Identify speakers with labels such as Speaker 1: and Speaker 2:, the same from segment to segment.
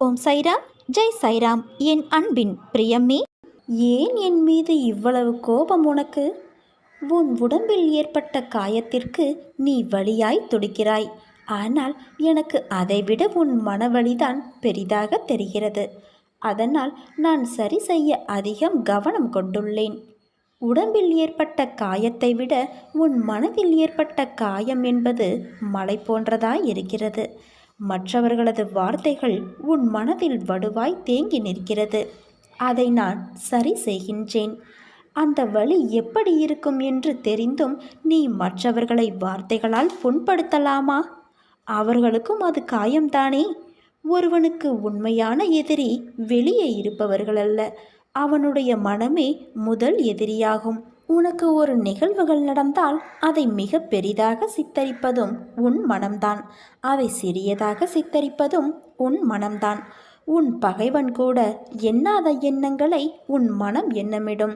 Speaker 1: ஓம் சைராம், ஜெய் சைராம். என் அன்பின் பிரியமே, ஏன் என் மீது இவ்வளவு கோபம் உனக்கு? உன் உடம்பில் ஏற்பட்ட காயத்திற்கு நீ வலியாய் துடிக்கிறாய். ஆனால் எனக்கு அதைவிட உன் மனவழிதான் பெரிதாக தெரிகிறது. அதனால் நான் சரி செய்ய அதிகம் கவனம் கொண்டுள்ளேன். உடம்பில் ஏற்பட்ட காயத்தை விட உன் மனதில் ஏற்பட்ட காயம் என்பது மலை போன்றதாய் இருக்கிறது. மற்றவர்களது வார்த்தைகள் உன் மனதில் வடுவாய் தேங்கி நிற்கிறது. அதை நான் சரி செய்கின்றேன். அந்த வலி எப்படி இருக்கும் என்று தெரிந்தும் நீ மற்றவர்களை வார்த்தைகளால் புண்படுத்தலாமா? அவர்களுக்கும் அது காயம்தானே. ஒருவனுக்கு உண்மையான எதிரி வெளியே இருப்பவர்கள் அல்ல, அவனுடைய மனமே முதல் எதிரியாகும். உனக்கு ஒரு நிகழ்வுகள் நடந்தால் அதை மிக பெரிதாக சித்தரிப்பதும் உன் மனம்தான். அதை சிறியதாக சித்தரிப்பதும் உன் மனம்தான். உன் பகைவன் கூட எண்ணாத எண்ணங்களை உன் மனம் எண்ணமிடும்.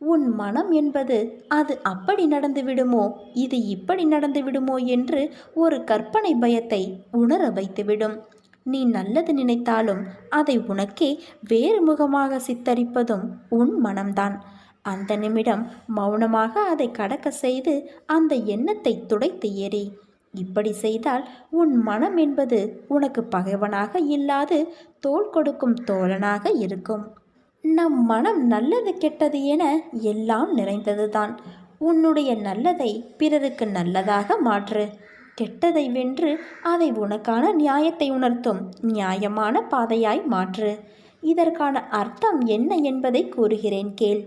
Speaker 1: உன் மனம் என்பது அது அப்படி நடந்துவிடுமோ, இது இப்படி நடந்துவிடுமோ என்று ஒரு கற்பனை பயத்தை உணர வைத்துவிடும். நீ நல்லது நினைத்தாலும் அதை உனக்கே வேறு முகமாக சித்தரிப்பதும் உன் மனம்தான். அந்த நிமிடம் மௌனமாக அதை கடக்க செய்து அந்த எண்ணத்தை துடைத்து எறி. இப்படி செய்தால் உன் மனம் என்பது உனக்கு பகைவனாக இல்லாது தோள் கொடுக்கும் தோழனாக இருக்கும். நம் மனம் நல்லது கெட்டது என எல்லாம் நிறைந்ததுதான். உன்னுடைய நல்லதை பிறருக்கு நல்லதாக மாற்று. கெட்டதை வென்று அதை உனக்கான நியாயத்தை உணர்த்தும் நியாயமான பாதையாய் மாற்று. இதற்கான அர்த்தம் என்ன என்பதை கூறுகிறேன் கேள்.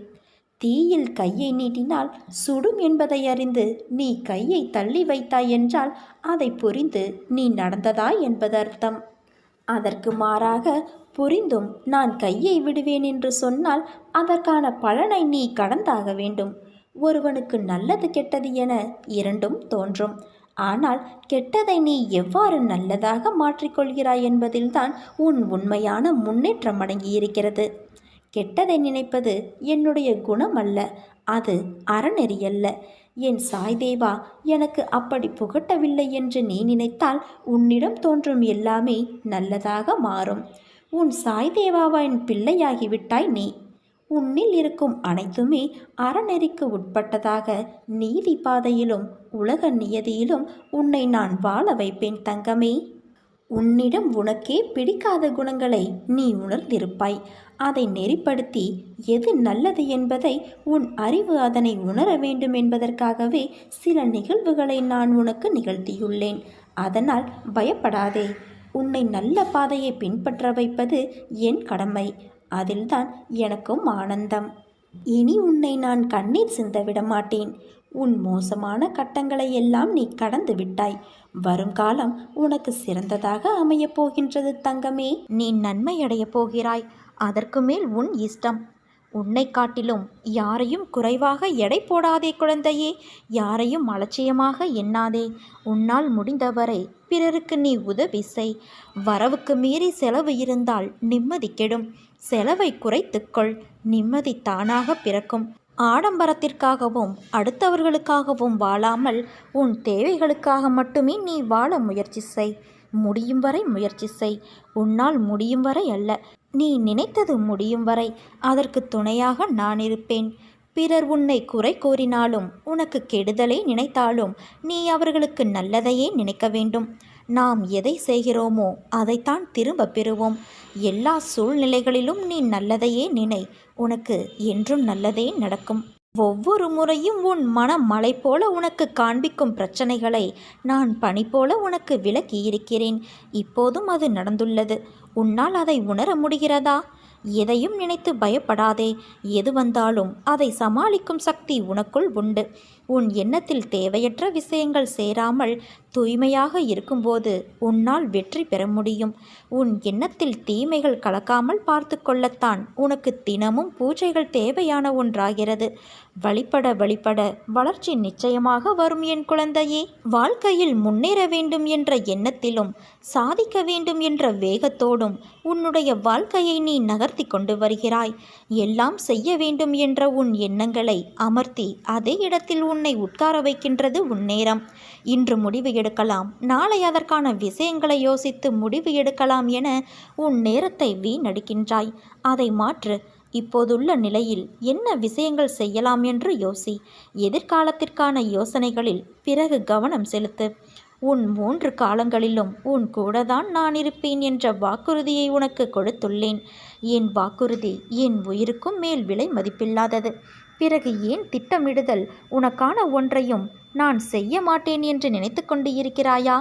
Speaker 1: தீயில் கையை நீட்டினால் சுடும் என்பதை அறிந்து நீ கையை தள்ளி வைத்தாய் என்றால் அதை புரிந்து நீ நடந்ததாய் என்பது அர்த்தம். அதற்கு மாறாக புரிந்தும் நான் கையை விடுவேன் என்று சொன்னால் அதற்கான பலனை நீ கடந்தாக வேண்டும். ஒருவனுக்கு நல்லது கெட்டது என இரண்டும் தோன்றும். ஆனால் கெட்டதை நீ எவ்வாறு நல்லதாக மாற்றிக்கொள்கிறாய் என்பதில்தான் உன் உண்மையான முன்னேற்றம் அடங்கியிருக்கிறது. கெட்டதை நினைப்பது என்னுடைய குணம் அல்ல, அது அறநெறியல்ல. என் சாய்தேவா எனக்கு அப்படி புகட்டவில்லை என்று நீ நினைத்தால் உன்னிடம் தோன்றும் எல்லாமே நல்லதாக மாறும். உன் சாய்தேவாவின் பிள்ளையாகிவிட்டாய் நீ. உன்னில் இருக்கும் அனைத்துமே அறநெறிக்கு உட்பட்டதாக நீதி பாதையிலும் உலக நியதியிலும் உன்னை நான் வாழ வைப்பேன் தங்கமே. உன்னிடம் உனக்கே பிடிக்காத குணங்களை நீ உணர்ந்திருப்பாய். அதை நெறிப்படுத்தி எது நல்லது என்பதை உன் அறிவு அதனை உணர வேண்டும் என்பதற்காகவே சில நிகழ்வுகளை நான் உனக்கு நிகழ்த்தியுள்ளேன். அதனால் பயப்படாதே. உன்னை நல்ல பாதையை பின்பற்ற வைப்பது என் கடமை. அதில்தான் எனக்கும் ஆனந்தம். இனி உன்னை நான் கண்ணீர் சிந்த விட மாட்டேன். உன் மோசமான கட்டங்களை எல்லாம் நீ கடந்து விட்டாய். வருங்காலம் உனக்கு சிறந்ததாக அமையப் போகின்றது தங்கமே. நீ நன்மையடையப் போகிறாய். அதற்கு மேல் உன் இஷ்டம். உன்னை காட்டிலும் யாரையும் குறைவாக எடை போடாதே குழந்தையே. யாரையும் அலட்சியமாக எண்ணாதே. உன்னால் முடிந்தவரை பிறருக்கு நீ உதவி செய். வரவுக்கு மீறி செலவு இருந்தால் நிம்மதி கெடும். செலவை குறைத்துக்கொள். நிம்மதி தானாக பிறக்கும். ஆடம்பரத்திற்காகவும் அடுத்தவர்களுக்காகவும் வாழாமல் உன் தேவைகளுக்காக மட்டுமே நீ வாழ முயற்சி செய். முடியும் வரை முயற்சி செய். உன்னால் முடியும் வரை அல்ல, நீ நினைத்தது முடியும் வரை அதற்கு துணையாக நான் இருப்பேன். பிறர் உன்னை குறை கூறினாலும் உனக்கு கெடுதலை நினைத்தாலும் நீ அவர்களுக்கு நல்லதையே நினைக்க வேண்டும். நாம் எதை செய்கிறோமோ அதைத்தான் திரும்ப பெறுவோம். எல்லா சூழ்நிலைகளிலும் நீ நல்லதையே நினை. உனக்கு என்றும் நல்லதே நடக்கும். ஒவ்வொரு முறையும் உன் மனம் மலை போல உனக்கு காண்பிக்கும் பிரச்சனைகளை நான் பனி போல உனக்கு விளக்கியிருக்கிறேன். இப்போதும் அது நடந்துள்ளது. உன்னால் அதை உணர முடிகிறதா? எதையும் நினைத்து பயப்படாதே. எது வந்தாலும் அதை சமாளிக்கும் சக்தி உனக்குள் உண்டு. உன் எண்ணத்தில் தேவையற்ற விஷயங்கள் சேராமல் தூய்மையாக இருக்கும்போது உன்னால் வெற்றி பெற முடியும். உன் எண்ணத்தில் தீமைகள் கலக்காமல் பார்த்து கொள்ளத்தான் உனக்கு தினமும் பூஜைகள் தேவையான ஒன்றாகிறது. வழிபட வழிபட வளர்ச்சி நிச்சயமாக வரும் என் குழந்தையே. வாழ்க்கையில் முன்னேற வேண்டும் என்ற எண்ணத்திலும் சாதிக்க வேண்டும் என்ற வேகத்தோடும் உன்னுடைய வாழ்க்கையை நீ நகர்த்தி கொண்டு வருகிறாய். எல்லாம் செய்ய வேண்டும் என்ற உன் எண்ணங்களை அமர்த்தி அதே இடத்தில் உன்னை உட்கார வைக்கின்றது உன் நேரம். இன்று முடிவு எடுக்கலாம், நாளை அதற்கான விஷயங்களை யோசித்து முடிவு எடுக்கலாம் என உன் நேரத்தை வீணடிக்கின்றாய். அதை மாற்று. இப்போதுள்ள நிலையில் என்ன விஷயங்கள் செய்யலாம் என்று யோசி. எதிர்காலத்திற்கான யோசனைகளில் பிறகு கவனம் செலுத்து. உன் 3 காலங்களிலும் உன் கூடதான் நான் இருப்பேன் என்ற வாக்குறுதியை உனக்கு கொடுத்துள்ளேன். என் வாக்குறுதி என் உயிருக்கும் மேல் விலை மதிப்பில்லாதது. பிறகு ஏன் திட்டமிடுதல்? உனக்கான ஒன்றையும் நான் செய்ய மாட்டேன் என்று நினைத்து கொண்டு இருக்கிறாயா?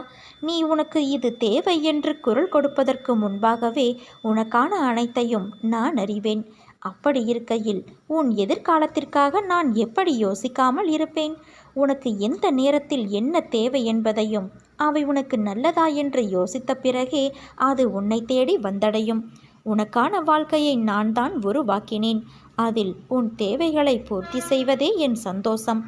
Speaker 1: நீ உனக்கு இது தேவை என்று குரல் கொடுப்பதற்கு முன்பாகவே உனக்கான அனைத்தையும் நான் அறிவேன். அப்படி இருக்கையில் உன் எதிர்காலத்திற்காக நான் எப்படி யோசிக்காமல் இருப்பேன்? உனக்கு எந்த நேரத்தில் என்ன தேவை என்பதையும் அவை உனக்கு நல்லதா என்று யோசித்த பிறகே அது உன்னை தேடி வந்தடையும். உனக்கான வாழ்க்கையை நான் தான் உருவாக்கினேன். அதில் உன் தேவைகளை பூர்த்தி செய்வதே என் சந்தோஷம்.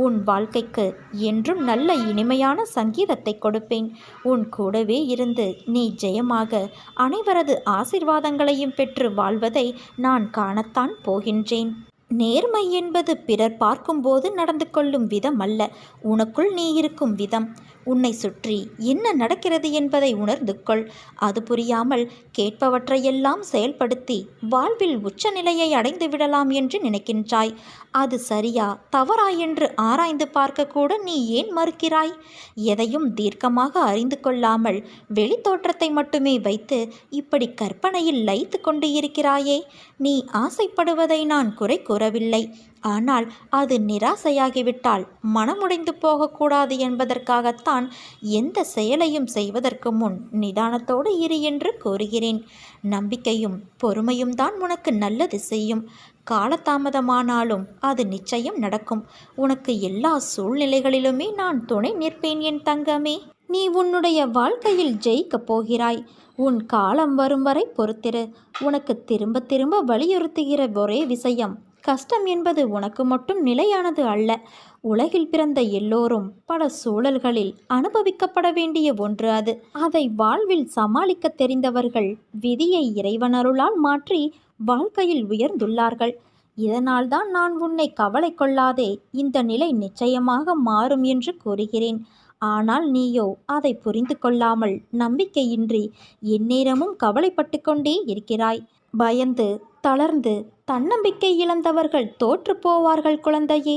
Speaker 1: உன் வாழ்க்கைக்கு என்றும் நல்ல இனிமையான சங்கீதத்தை கொடுப்பேன். உன் கூடவே இருந்து நீ ஜெயமாக அனைவரது ஆசீர்வாதங்களையும் பெற்று வாழ்வதை நான் காணத்தான் போகின்றேன். நேர்மை என்பது பிறர் பார்க்கும்போது நடந்து கொள்ளும் விதம் அல்ல, உனக்குள் நீ இருக்கும் விதம். உன்னை சுற்றி என்ன நடக்கிறது என்பதை உணர்ந்து கொள். அது புரியாமல் கேட்பவற்றையெல்லாம் செயல்படுத்தி வாழ்வில் உச்சநிலையை அடைந்து விடலாம் என்று நினைக்கின்றாய். அது சரியா தவறா என்று ஆராய்ந்து பார்க்க கூட நீ ஏன் மறுக்கிறாய்? எதையும் தீர்க்கமாக அறிந்து கொள்ளாமல் வெளித்தோற்றத்தை மட்டுமே வைத்து இப்படி கற்பனையில் லயித்து கொண்டு இருக்கிறாயே. நீ ஆசைப்படுவதை நான் குறை கூறவில்லை. ஆனால் அது நிராசையாகிவிட்டால் மனமுடைந்து போகக்கூடாது என்பதற்காகத்தான் எந்த செயலையும் செய்வதற்கு முன் நிதானத்தோடு இரு என்று கூறுகிறேன். நம்பிக்கையும் பொறுமையும் தான் உனக்கு நல்லது செய்யும். காலதாமதமானாலும் அது நிச்சயம் நடக்கும். உனக்கு எல்லா சூழ்நிலைகளிலுமே நான் துணை நிற்பேன் என் தங்கமே. நீ உன்னுடைய வாழ்க்கையில் ஜெயிக்கப் போகிறாய். உன் காலம் வரும் வரை பொறுத்திரு. உனக்கு திரும்ப திரும்ப வலியுறுத்துகிற ஒரே விஷயம், கஷ்டம் என்பது உனக்கு மட்டும் நிலையானது அல்ல. உலகில் பிறந்த எல்லோரும் பல சூழல்களில் அனுபவிக்கப்பட வேண்டிய ஒன்று அது. அதை வாழ்வில் சமாளிக்க தெரிந்தவர்கள் விதியை இறைவனருளால் மாற்றி வாழ்க்கையில் உயர்ந்துள்ளார்கள். இதனால்தான் நான் உன்னை கவலை கொள்ளாதே, இந்த நிலை நிச்சயமாக மாறும் என்று கூறுகிறேன். ஆனால் நீயோ அதை புரிந்து கொள்ளாமல் நம்பிக்கையின்றி எந்நேரமும் கவலைப்பட்டு கொண்டே இருக்கிறாய். பயந்து தளர்ந்து தன்னம்பிக்கை இழந்தவர்கள் தோற்று போவார்கள் குழந்தையே.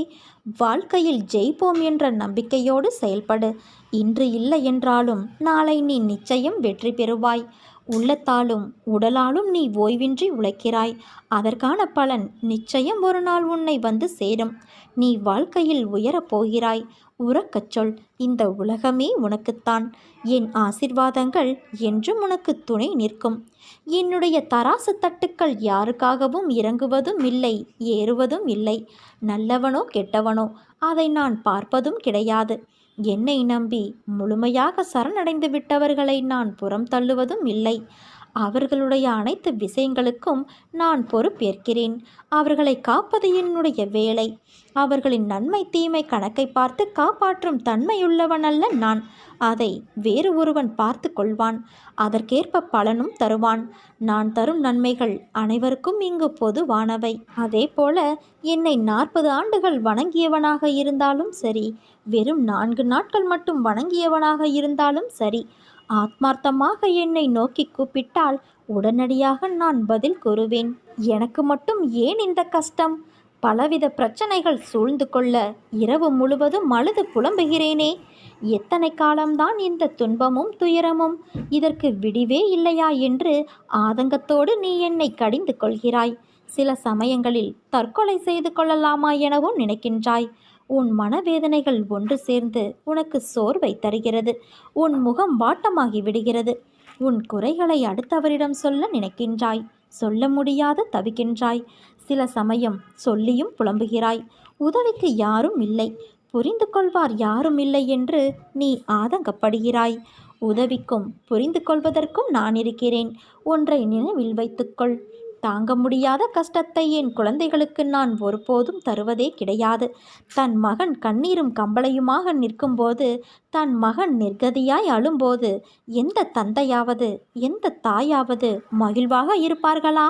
Speaker 1: வாழ்க்கையில் ஜெயிப்போம் என்ற நம்பிக்கையோடு செயல்படு. இன்று இல்லை என்றாலும் நாளை நீ நிச்சயம் வெற்றி பெறுவாய். உள்ளத்தாலும் உடலாலும் நீ ஓய்வின்றி உழைக்கிறாய். அதற்கான பலன் நிச்சயம் ஒரு நாள் உன்னை வந்து சேரும். நீ வாழ்க்கையில் உயரப் போகிறாய். உறக்கச் சொல், இந்த உலகமே உனக்குத்தான். என் ஆசிர்வாதங்கள் என்றும் உனக்கு துணை நிற்கும். என்னுடைய தராசு தட்டுக்கள் யாருக்காகவும் இறங்குவதும் இல்லை, ஏறுவதும் இல்லை. நல்லவனோ கெட்டவனோ அதை நான் பார்ப்பதும் கிடையாது. என்னை நம்பி முழுமையாக சரணடைந்து விட்டவர்களை நான் புறம் தள்ளுவதும் இல்லை. அவர்களுடைய அனைத்து விஷயங்களுக்கும் நான் பொறுப்பேற்கிறேன். அவர்களை காப்பது என்னுடைய வேலை. அவர்களின் நன்மை தீமை கணக்கை பார்த்து காப்பாற்றும் தன்மையுள்ளவன் அல்ல நான். அதை வேறு ஒருவன் பார்த்து கொள்வான். அதற்கேற்ப பலனும் தருவான். நான் தரும் நன்மைகள் அனைவருக்கும் இங்கு பொதுவானவை. அதே போல என்னை 40 ஆண்டுகள் வணங்கியவனாக இருந்தாலும் சரி, வெறும் 4 நாட்கள் மட்டும் வணங்கியவனாக இருந்தாலும் சரி, ஆத்மார்த்தமாக என்னை நோக்கி கூப்பிட்டால் உடனடியாக நான் பதில் கூறுவேன். எனக்கு மட்டும் ஏன் இந்த கஷ்டம்? பலவித பிரச்சனைகள் சூழ்ந்து கொள்ள இரவு முழுவதும் அழுது புலம்புகிறேனே. எத்தனை காலம்தான் இந்த துன்பமும் துயரமும்? இதற்கு விடிவே இல்லையா என்று ஆதங்கத்தோடு நீ என்னை கடிந்து கொள்கிறாய். சில சமயங்களில் தற்கொலை செய்து கொள்ளலாமா எனவும் நினைக்கின்றாய். உன் மனவேதனைகள் ஒன்று சேர்ந்து உனக்கு சோர்வை தருகிறது. உன் முகம் வாட்டமாகி விடுகிறது. உன் குறைகளை அடுத்தவரிடம் சொல்ல நினைக்கின்றாய். சொல்ல முடியாத தவிக்கின்றாய். சில சமயம் சொல்லியும் புலம்புகிறாய். உதவிக்கு யாரும் இல்லை, புரிந்து கொள்வார் யாரும் இல்லை என்று நீ ஆதங்கப்படுகிறாய். உதவிக்கும் புரிந்து கொள்வதற்கும் நான் இருக்கிறேன். ஒன்றை நினைவில் வைத்துக்கொள். தாங்க முடியாத கஷ்டத்தை என் குழந்தைகளுக்கு நான் ஒருபோதும் தருவதே கிடையாது. தன் மகன் கண்ணீரும் கம்பளையுமாக நிற்கும்போது, தன் மகன் நிர்கதியாய் அழும்போது எந்த தந்தையாவது எந்த தாயாவது மகிழ்வாக இருப்பார்களா?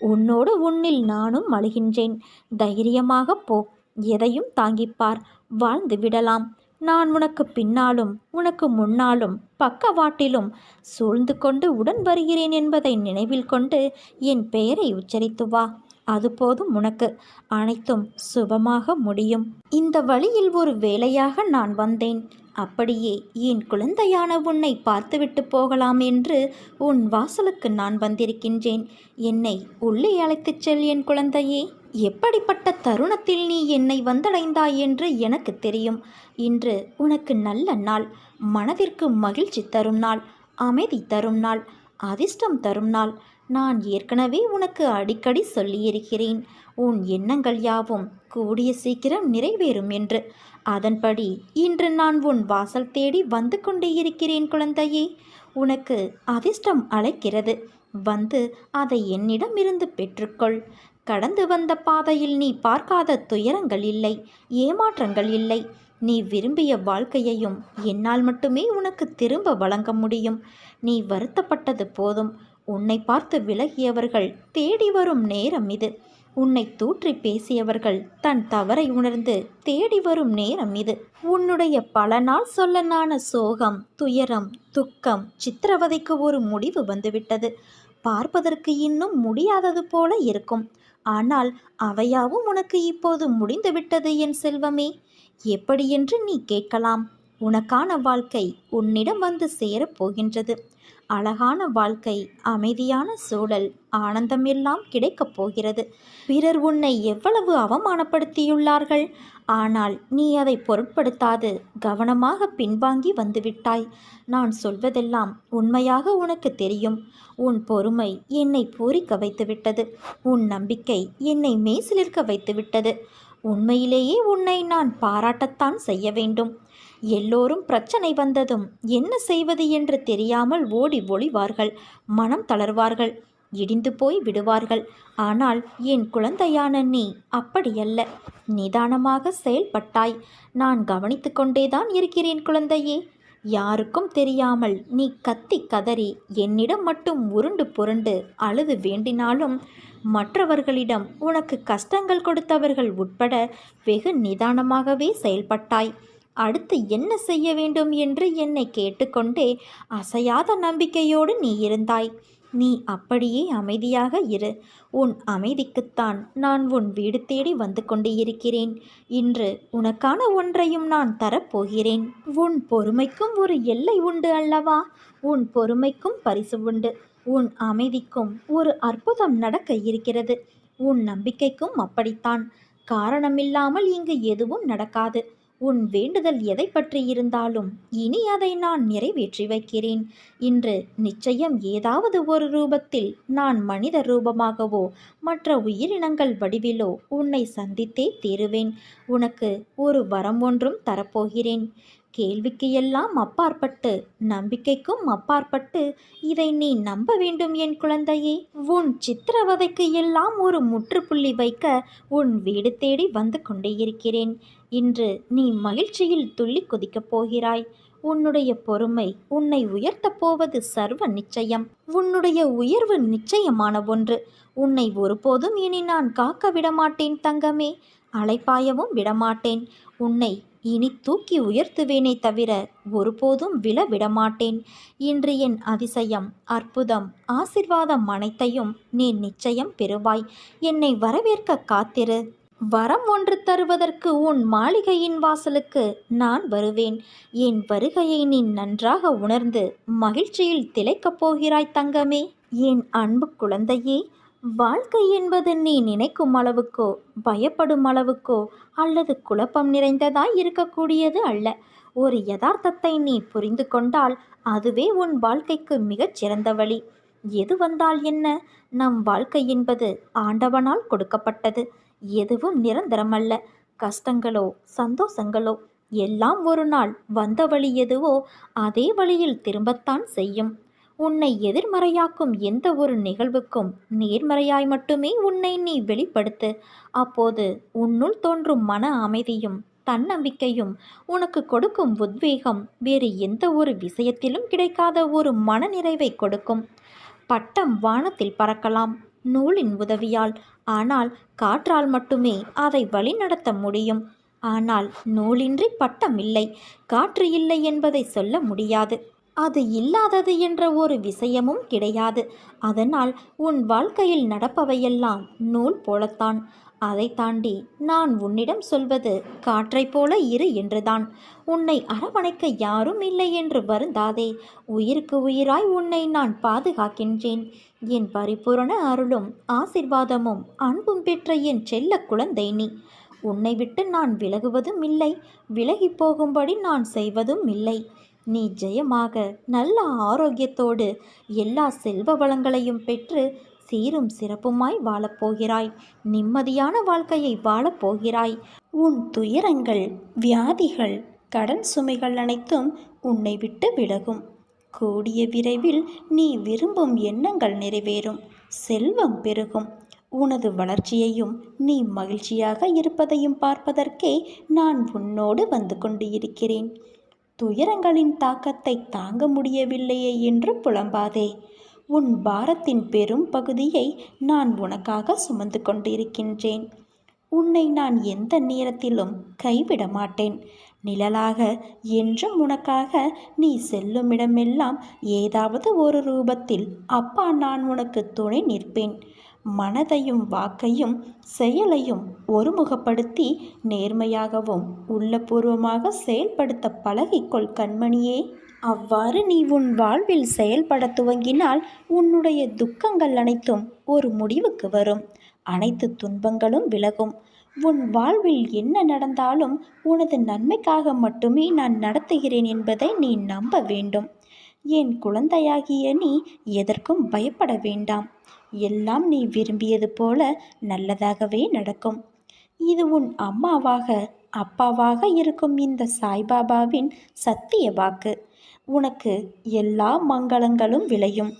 Speaker 1: உன்னோடு உன்னில் நானும் அழுகின்றேன். தைரியமாக போ. எதையும் தாங்கிப்பார். வாழ்ந்து விடலாம். நான் உனக்கு பின்னாலும் உனக்கு முன்னாலும் பக்கவாட்டிலும் சூழ்ந்து கொண்டு உடன் வருகிறேன் என்பதை நினைவில் கொண்டு என் பெயரை உச்சரித்து வா. அது போதும் உனக்கு. அனைத்தும் சுபமாக முடியும். இந்த வழியில் ஒரு வேலையாக நான் வந்தேன். அப்படியே என் குழந்தையான உன்னை பார்த்துவிட்டு போகலாம் என்று உன் வாசலுக்கு நான் வந்திருக்கின்றேன். என்னை உள்ளே அழைத்துச் செல் என் குழந்தையே. எப்படிப்பட்ட தருணத்தில் நீ என்னை வந்தடைந்தாய் என்று எனக்கு தெரியும். இன்று உனக்கு நல்ல நாள், மனதிற்கு மகிழ்ச்சி தரும் நாள், அமைதி தரும் நாள், அதிர்ஷ்டம் தரும் நாள். நான் ஏற்கனவே உனக்கு அடிக்கடி சொல்லியிருக்கிறேன், உன் எண்ணங்கள் யாவும் கூடிய சீக்கிரம் நிறைவேறும் என்று. அதன்படி இன்று நான் உன் வாசல் தேடி வந்து கொண்டே இருக்கிறேன் குழந்தையே. உனக்கு அதிர்ஷ்டம் அழைக்கிறது. வந்து அதை என்னிடமிருந்து பெற்றுக்கொள். கடந்து வந்த பாதையில் நீ பார்க்காத துயரங்கள் இல்லை, ஏமாற்றங்கள் இல்லை. நீ விரும்பிய வாழ்க்கையையும் என்னால் மட்டுமே உனக்கு திரும்ப வழங்க முடியும். நீ வருத்தப்பட்டது போதும். உன்னை பார்த்து விலகியவர்கள் தேடி வரும் நேரம் இது. உன்னை தூற்றி பேசியவர்கள் தன் தவறை உணர்ந்து தேடி வரும் நேரம் இது. உன்னுடைய பல நாள் சொல்லனான சோகம், துயரம், துக்கம், சித்திரவதைக்கு ஒரு முடிவு வந்துவிட்டது. பார்ப்பதற்கு இன்னும் முடியாதது போல இருக்கும். ஆனால் அவையாவும் உனக்கு இப்போது முடிந்துவிட்டது என் செல்வமே. எப்படியென்று நீ கேட்கலாம். உனக்கான வாழ்க்கை உன்னிடம் வந்து சேரப்போகின்றது. அழகான வாழ்க்கை, அமைதியான சூழல், ஆனந்தம் எல்லாம் கிடைக்கப் போகிறது. பிறர் உன்னை எவ்வளவு அவமானப்படுத்தியுள்ளார்கள். ஆனால் நீ அதை பொருட்படுத்தாது கவனமாக பின்வாங்கி வந்துவிட்டாய். நான் சொல்வதெல்லாம் உண்மையாக உனக்கு தெரியும். உன் பொறுமை என்னை பூரிக்க வைத்துவிட்டது. உன் நம்பிக்கை என்னை மெய்சிலிர்க்க வைத்துவிட்டது. உண்மையிலேயே உன்னை நான் பாராட்டத்தான் செய்ய வேண்டும். எல்லோரும் பிரச்சனை வந்ததும் என்ன செய்வது என்று தெரியாமல் ஓடி ஒளிவார்கள், மனம் தளர்வார்கள், இடிந்து போய் விடுவார்கள். ஆனால் என் குழந்தையான நீ அப்படியல்ல. நிதானமாக செயல்பட்டாய். நான் கவனித்து கொண்டேதான் இருக்கிறேன் குழந்தையே. யாருக்கும் தெரியாமல் நீ கத்தி கதறி என்னிடம் மட்டும் உருண்டு புரண்டு அழுது வேண்டினாலும் மற்றவர்களிடம் உனக்கு கஷ்டங்கள் கொடுத்தவர்கள் உட்பட வெகு நிதானமாகவே செயல்பட்டாய். அடுத்து என்ன செய்ய வேண்டும் என்று என்னை கேட்டுக்கொண்டே அசையாத நம்பிக்கையோடு நீ இருந்தாய். நீ அப்படியே அமைதியாக இரு. உன் அமைதிக்குத்தான் நான் உன் வீடு தேடி வந்து கொண்டு இருக்கிறேன். இன்று உனக்கான ஒன்றையும் நான் தரப்போகிறேன். உன் பொறுமைக்கும் ஒரு எல்லை உண்டு அல்லவா? உன் பொறுமைக்கும் பரிசு உண்டு. உன் அமைதிக்கும் ஒரு அற்புதம் நடக்க இருக்கிறது. உன் நம்பிக்கைக்கும் அப்படித்தான். காரணமில்லாமல் இங்கு எதுவும் நடக்காது. உன் வேண்டுதல் எதை பற்றி இருந்தாலும் இனி அதை நான் நிறைவேற்றி வைக்கிறேன். இன்று நிச்சயம் ஏதாவது ஒரு ரூபத்தில் நான் மனித ரூபமாகவோ மற்ற உயிரினங்கள் வடிவிலோ உன்னை சந்தித்தே தீருவேன். உனக்கு ஒரு வரம் ஒன்றும் தரப்போகிறேன். கேள்விக்கு எல்லாம் அப்பாற்பட்டு, நம்பிக்கைக்கும் அப்பாற்பட்டு இதை நீ நம்ப வேண்டும் என் குழந்தையே. உன் சித்திரவதைக்கு எல்லாம் ஒரு முற்றுப்புள்ளி வைக்க உன் வீடு தேடி வந்து கொண்டே இருக்கிறேன். இன்று நீ மகிழ்ச்சியில் துள்ளி குதிக்கப் போகிறாய். உன்னுடைய பொறுமை உன்னை உயர்த்தப் போவது சர்வ நிச்சயம். உன்னுடைய உயர்வு நிச்சயமான ஒன்று. உன்னை ஒருபோதும் இனி நான் காக்க விடமாட்டேன் தங்கமே. அலைப்பாயவும் விடமாட்டேன். உன்னை இனி தூக்கி உயர்த்துவேனே தவிர ஒருபோதும் விழ விடமாட்டேன். இன்று என் அதிசயம், அற்புதம், ஆசிர்வாதம் அனைத்தையும் நீ நிச்சயம் பெறுவாய். என்னை வரவேற்க காத்திரு. வரம் ஒன்று தருவதற்கு உன் மாளிகையின் வாசலுக்கு நான் வருவேன். என் வருகையை நீ நன்றாக உணர்ந்து மகிழ்ச்சியில் திளைக்கப் போகிறாய் தங்கமே. என் அன்பு குழந்தையே, வாழ்க்கை என்பது நீ நினைக்கும் அளவுக்கோ பயப்படும் அளவுக்கோ அல்லது குழப்பம் நிறைந்ததாய் இருக்கக்கூடியது அல்ல. ஒரு யதார்த்தத்தை நீ புரிந்து கொண்டால் அதுவே உன் வாழ்க்கைக்கு மிகச் சிறந்த வழி. எது வந்தால் என்ன? நம் வாழ்க்கை என்பது ஆண்டவனால் கொடுக்கப்பட்டது. எதுவும் நிரந்தரமல்ல. கஷ்டங்களோ சந்தோஷங்களோ எல்லாம் ஒரு நாள் வந்த வழி எதுவோ அதே வழியில் திரும்பத்தான் செய்யும். உன்னை எதிர்மறையாக்கும் எந்த ஒரு நிகழ்வுக்கும் நேர்மறையாய் மட்டுமே உன்னை நீ வெளிப்படுத்து. அப்போது உன்னுள் தோன்றும் மன அமைதியும் தன்னம்பிக்கையும் உனக்கு கொடுக்கும் உத்வேகம் வேறு எந்த ஒரு விஷயத்திலும் கிடைக்காத ஒரு மனநிறைவை கொடுக்கும். பட்டம் வானத்தில் பறக்கலாம் நூலின் உதவியால். ஆனால் காற்றால் மட்டுமே அதை வழிநடத்த முடியும். ஆனால் நூலின்றி பட்டம் இல்லை, காற்று இல்லை என்பதை சொல்ல முடியாது. அது இல்லாதது என்ற ஒரு விஷயமும் கிடையாது. அதனால் உன் வாழ்க்கையில் நடப்பவையெல்லாம் நூல் போலத்தான். அதை தாண்டி நான் உன்னிடம் சொல்வது காற்றைப் போல இரு என்றுதான். உன்னை அரவணைக்க யாரும் இல்லை என்று வருந்தாதே. உயிருக்கு உயிராய் உன்னை நான் பாதுகாக்கின்றேன். என் பரிபூரண அருளும் ஆசிர்வாதமும் அன்பும் பெற்ற என் செல்ல குழந்தை நீ. உன்னை விட்டு நான் விலகுவதும் இல்லை, விலகி போகும்படி நான் செய்வதும் இல்லை. நீ ஜெயமாக நல்ல ஆரோக்கியத்தோடு எல்லா செல்வ வளங்களையும் பெற்று சீரும் சிறப்புமாய் வாழப்போகிறாய். நிம்மதியான வாழ்க்கையை வாழப்போகிறாய். உன் துயரங்கள், வியாதிகள், கடன் சுமைகள் அனைத்தும் உன்னை விட்டு விலகும். கூடிய விரைவில் நீ விரும்பும் எண்ணங்கள் நிறைவேறும். செல்வம் பெருகும். உனது வளர்ச்சியையும் நீ மகிழ்ச்சியாக இருப்பதையும் பார்ப்பதற்கே நான் உன்னோடு வந்து கொண்டு இருக்கிறேன். துயரங்களின் தாக்கத்தை தாங்க முடியவில்லையே என்று புலம்பாதே. உன் பாரத்தின் பெரும் பகுதியை நான் உனக்காக சுமந்து கொண்டிருக்கின்றேன். உன்னை நான் எந்த நேரத்திலும் கைவிட மாட்டேன். நிழலாக என்றும் உனக்காக நீ செல்லுமிடமெல்லாம் ஏதாவது ஒரு ரூபத்தில் அப்பா நான் உனக்கு துணை நிற்பேன். மனதையும் வாக்கையும் செயலையும் ஒருமுகப்படுத்தி நேர்மையாகவும் உள்ளபூர்வமாக செயல்படுத்த பழகிக்கொள் கண்மணியே. அவ்வாறு நீ உன் வாழ்வில் செயல்பட துவங்கினால் உன்னுடைய துக்கங்கள் அனைத்தும் ஒரு முடிவுக்கு வரும். அனைத்து துன்பங்களும் விலகும். உன் வாழ்வில் என்ன நடந்தாலும் உனது நன்மைக்காக மட்டுமே நான் நடத்துகிறேன் என்பதை நீ நம்ப வேண்டும். என் குழந்தையாகிய நீ எதற்கும் பயப்பட வேண்டாம். எல்லாம் நீ விரும்பியது போல நல்லதாகவே நடக்கும். இது உன் அம்மாவாக அப்பாவாக இருக்கும் இந்த சாய்பாபாவின் சத்திய வாக்கு. உனக்கு எல்லா மங்களங்களும் விளையும்.